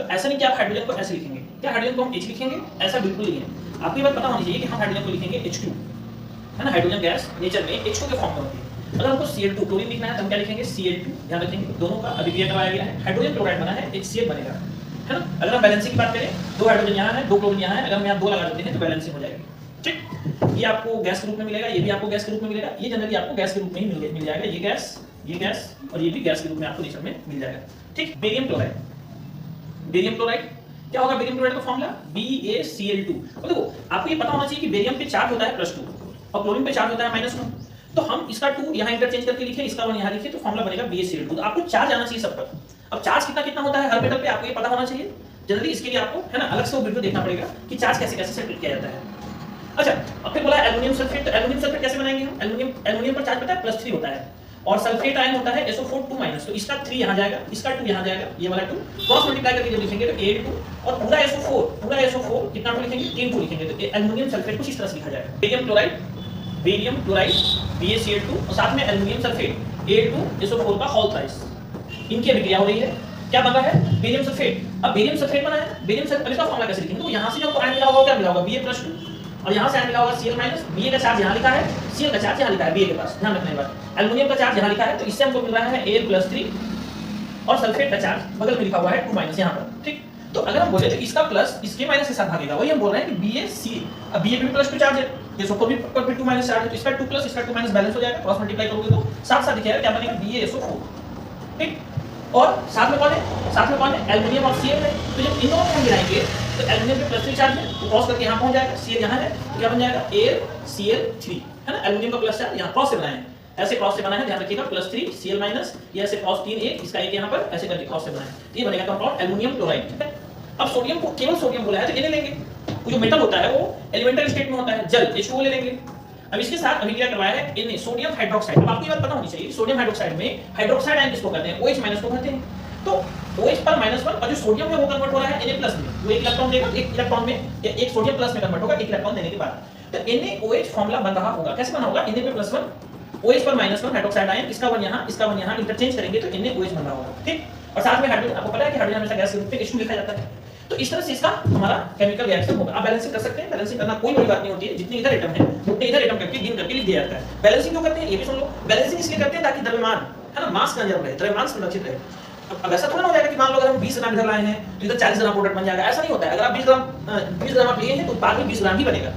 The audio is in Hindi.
ऐसा नहीं कि आप हाइड्रोजन को ऐसे लिखेंगे, क्या हाइड्रोजन को हम H लिखेंगे? ऐसा बिल्कुल नहीं है। आपको ये बात पता होनी चाहिए कि हम हाइड्रोजन को लिखेंगे H2, है ना। हाइड्रोजन गैस नेचर में H2 के फॉर्म में होती है। अगर हमको Cl2 क्लोरीन लिखना है तो हम क्या लिखेंगे? Cl2। ध्यान रखेंगे दोनों का अभिक्रिया करवाया गया है, हाइड्रोजन क्लोराइड बना है, HCl बनेगा, है ना। अगर हम बैलेंसिंग की बात करें, 2 हाइड्रोजन यहाँ है, 2 क्लोरीन यहाँ है, अगर हम यहाँ 2 लगा देते हैं तो बैलेंसिंग हो जाएगी, ठीक। ये आपको गैस के रूप में मिलेगा, ये भी आपको गैस के रूप में मिलेगा, ये जनरली आपको गैस के रूप में ही मिल जाएगा, ये गैस और ये भी गैस के रूप में आपको नेचर में मिल जाएगा, ठीक। बेरियम क्लोराइड, बेरियम क्लोराइड क्या होगा? बेरियम क्लोराइड का फॉर्मूला BaCl2। और देखो आपको ये पता होना चाहिए कि बेरियम पे चार्ज होता है +2 और क्लोरीन पे चार्ज होता है -1, तो हम इसका 2 यहाँ इंटरचेंज करके लिखें, इसका 1 यहाँ लिखें, तो फॉर्मूला बनेगा BaCl2। तो आपको चार्ज आना चाहिए सब पर। अब चार्ज कितना कितना होता है हर मेटल पे आपको ये पता होना चाहिए। जनरली इसके लिए आपको, है ना, अलग से वो वीडियो देखना पड़ेगा कि चार्ज कैसे कैसे सेट किया जाता है। अच्छा, अब फिर बोला एल्युमिनियम सल्फेट। तो एल्युमिनियम सल्फेट कैसे बनाएंगे हम? एल्युमिनियम पर चार्ज पता है +3 होता है और सल्फेट आयन होता है SO4 2-, तो इसका 3 यहाँ जाएगा, इसका 2 यहाँ जाएगा, ये वाला 2 क्रॉस मल्टीप्लाई करके जब लिखेंगे तो A2 और पूरा SO4 कितना 2 लिखेंगे? 3 2 लिखेंगे, तो एल्युमिनियम सल्फेट कुछ इस तरह से लिखा जाएगा। बेरियम क्लोराइड BaCl2 और साथ में एल्युमिनियम सल्फेट A2SO4 का होल थ्राइस, इनकी अभिक्रिया हो रही है, क्या बन रहा है? Barium sulphate. अब बेरियम सल्फेट बना है, बेरियम सल्फेट का फॉर्मूला कैसे लिखेंगे? तो यहां से जो आयन मिला होगा क्या मिला होगा? Ba+2 और यहां से आयन मिला होगा Cl-, Ba का चार्ज यहां लिखा है, Cl का चार्ज यहां लिखा है Ba के पास, ध्यान रखना ये बात। एल्युमिनियम का चार्ज यहां लिखा है, तो इससे हमको मिल रहा है Al+3 और सल्फेट का चार्ज बगल में लिखा हुआ है 2- यहां पर, ठीक। तो अगर हम बोले तो इसका प्लस इसके माइनस के साथ भागेगा, वही हम बोल रहे हैं कि BaC, अब Ba भी +2 चार्ज है, ये सबको भी पर भी 2- चार्ज है, तो इसका 2+ इसका 2- बैलेंस हो जाएगा, क्रॉस मल्टीप्लाई करोगे तो साथ-साथ दिखेगा क्या बनेगा? BaSO4, ठीक। और साथ में कौन है? साथ में कौन है? एल्युमिनियम और Cl है। तो जब इन दोनों को हम गिराएंगे तो एल्युमिनियम पे +3 चार्ज है, तो क्रॉस करके यहां पहुंच जाएगा, Cl यहां है, तो क्या बन जाएगा? AlCl3, है ना। एल्युमिनियम का प्लस चार्ज यहां क्रॉस से बनाया है, ऐसे क्रॉस से बना है, ध्यान रखिएगा, +3 Cl-, ये ऐसे क्रॉस 3 1, इसका एक यहां पर ऐसे करके क्रॉस से बनाया है, ये बनेगा कंपाउंड एल्युमिनियम क्लोराइड, ठीक है। अब सोडियम को केवल सोडियम बोला है तो ये लेंगे, वो जो मेटल होता है वो एलिमेंटल स्टेट में होता है, जल H2O ले लेंगे। अब इसके साथ अभिक्रिया करवाया है Na, सोडियम हाइड्रोक्साइड। अब आपको ये बात पता होनी चाहिए, सोडियम हाइड्रोक्साइड में हाइड्रोक्साइड आयन किसको कहते हैं? OH- को कहते हैं। तो OH पर -1 और जो सोडियम है वो कन्वर्ट हो रहा है Na+ में, वो एक इलेक्ट्रॉन देगा, एक इलेक्ट्रॉन में या एक सोडियम प्लस में कन्वर्ट होगा एक इलेक्ट्रॉन देने के बाद। तो NaOH फॉर्मूला बन रहा होगा, कैसे बना होगा? Na पे +1, OH पर -1 हाइड्रोक्साइड आयन, इसका 1 यहाँ, इसका 1 यहाँ, इंटरचेंज करेंगे तो NaOH बन रहा होगा, ठीक। और साथ में हाइड्रोजन, आपको पता है कि हाइड्रोजन हमेशा गैस के रूप में H2 लिखा जाता है। तो इस तरह से इसका हमारा केमिकल रिएक्शन होगा। आप बैलेंसिंग कर सकते हैं, बैलेंसिंग करना कोई बड़ी बात नहीं होती है, जितने इधर एटम है उतने इधर एटम करके गिन करके लिख दिया जाता है। बैलेंसिंग क्यों करते हैं ये भी सुन लो। बैलेंसिंग इसलिए करते हैं ताकि द्रव्यमान, है ना, मास कंजर्व रहे, द्रव्यमान संरक्षित रहे। अब ऐसा थोड़ा ना हो जाएगा कि मान लो अगर हम 20 ग्राम इधर लाए हैं तो इधर 40 ग्राम प्रोडक्ट बन जाएगा, ऐसा नहीं होता है। अगर आप 20 ग्राम आप लिए हैं तो बाद में 20 ग्राम ही बनेगा।